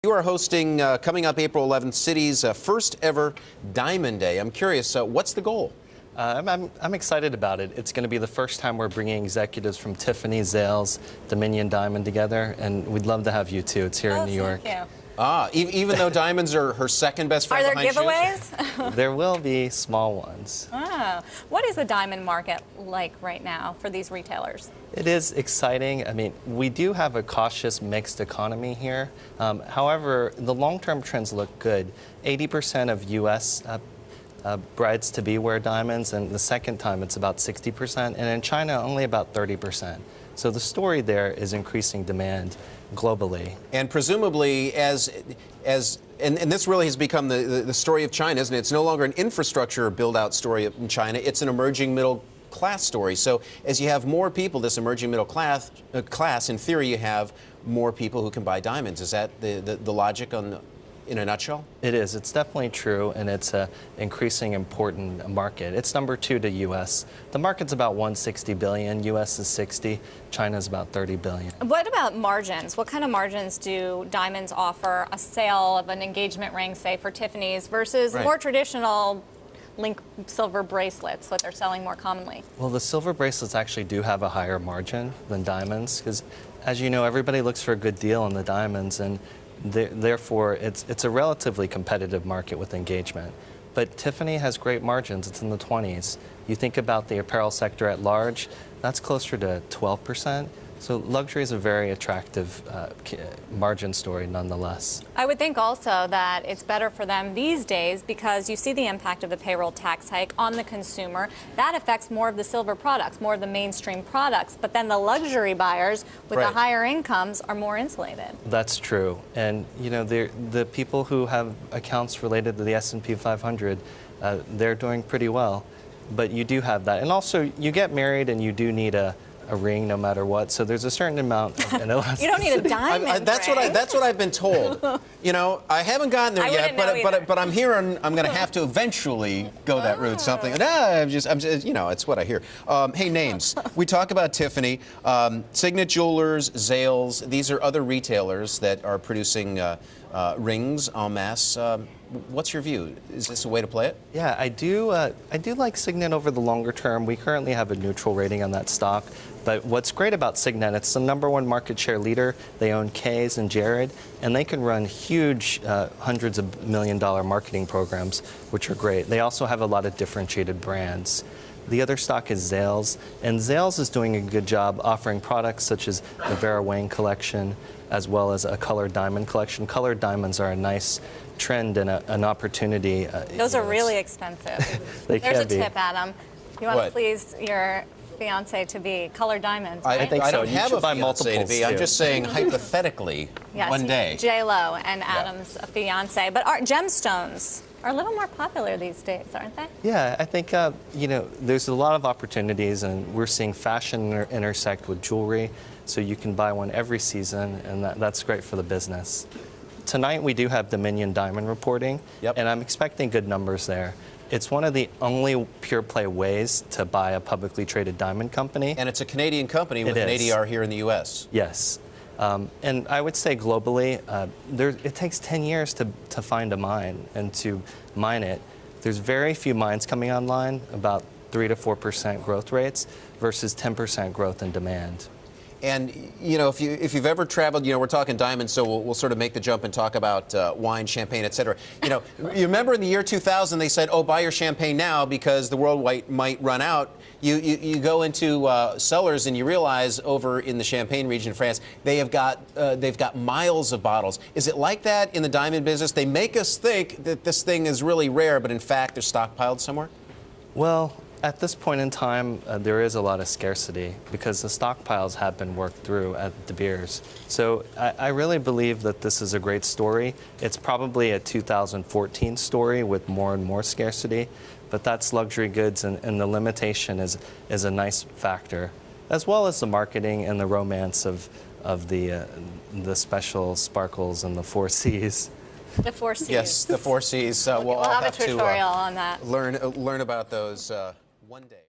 You are hosting, coming up April 11th, Citi's first ever Diamond Day. I'm curious, what's the goal? I'm excited about it. It's going to be the first time we're bringing executives from Tiffany, Zales, Dominion Diamond together, and we'd love to have you too. It's here in New York. Thank you. Even though diamonds are her second best friend behind shoes? Are there giveaways? There will be small ones. What is the diamond market like right now for these retailers? It is exciting. I mean, we do have a cautious mixed economy here. However, the long-term trends look good. 80% of U.S. brides-to-be wear diamonds, and the second time it's about 60%, and in China only about 30%. So the story there is increasing demand globally. And presumably, and this really has become the story of China, isn't it? It's no longer an infrastructure build-out story in China. It's an emerging middle class story. So as you have more people, this emerging middle class, in theory, you have more people who can buy diamonds. Is that the logic in a nutshell? It is. It's definitely true, and it's an increasing important market. It's number 2 to U.S. The market's about $160 billion. U.S. is 60. China's about $30 billion. What about margins? What kind of margins do diamonds offer a sale of an engagement ring, say, for Tiffany's versus more traditional link silver bracelets, what they're selling more commonly? Well, the silver bracelets actually do have a higher margin than diamonds because, as you know, everybody looks for a good deal on the diamonds, and therefore, it's a relatively competitive market with engagement. But Tiffany has great margins. It's in the 20s. You think about the apparel sector at large, that's closer to 12%. So luxury is a very attractive margin story nonetheless. I would think also that it's better for them these days because you see the impact of the payroll tax hike on the consumer. That affects more of the silver products, more of the mainstream products. But then the luxury buyers with the higher incomes are more insulated. That's true. And you know, the people who have accounts related to the S&P 500, they're doing pretty well. But you do have that. And also, you get married and you do need a ring no matter what, so there's a certain amount of inelasticity. You don't need a diamond that's ring. That's what I've been told. You know, I haven't gotten there yet, but I'm hearing I'm going to have to eventually go that route. Something. I'm just, you know, it's what I hear. Hey, names. We talk about Tiffany, Signet Jewelers, Zales. These are other retailers that are producing rings en masse. What's your view? Is this a way to play it? Yeah, I do like Signet over the longer term. We currently have a neutral rating on that stock. But what's great about Signet, it's the #1 market share leader. They own Kay's and Jared, and they can run huge hundreds of $1 million marketing programs, which are great. They also have a lot of differentiated brands. The other stock is Zales, and Zales is doing a good job offering products such as the Vera Wang collection, as well as a colored diamond collection. Colored diamonds are a nice trend and an opportunity. Those are really expensive. They There's can a be. tip, Adam. You want to please your fiance to be colored diamonds, right? I think so. I don't You have should a buy fiance to be. multiples, I'm too. just saying hypothetically, Yes, one day. J-Lo and Adam's fiance. But our gemstones are a little more popular these days, aren't they? Yeah, I think, you know, there's a lot of opportunities, and we're seeing fashion intersect with jewelry, so you can buy one every season, and that's great for the business. Tonight, we do have Dominion Diamond reporting, and I'm expecting good numbers there. It's one of the only pure-play ways to buy a publicly traded diamond company. And it's a Canadian company with an ADR here in the U.S. Yes. And I would say globally, it takes 10 years to find a mine and to mine it. There's very few mines coming online, about 3 to 4% growth rates versus 10% growth in demand. And, you know, if you've ever traveled, you know, we're talking diamonds, so we'll sort of make the jump and talk about wine, champagne, et cetera. You know, you remember in the year 2000, they said, oh, buy your champagne now because the world might run out. You go into cellars and you realize over in the Champagne region of France, they've got miles of bottles. Is it like that in the diamond business? They make us think that this thing is really rare, but in fact, they're stockpiled somewhere? Well, at this point in time, there is a lot of scarcity because the stockpiles have been worked through at De Beers. So I really believe that this is a great story. It's probably a 2014 story with more and more scarcity, but that's luxury goods, and the limitation is a nice factor, as well as the marketing and the romance of the special sparkles and the 4 Cs. The 4 Cs. Yes, the 4 Cs. We'll have a tutorial on that. Learn about those one day.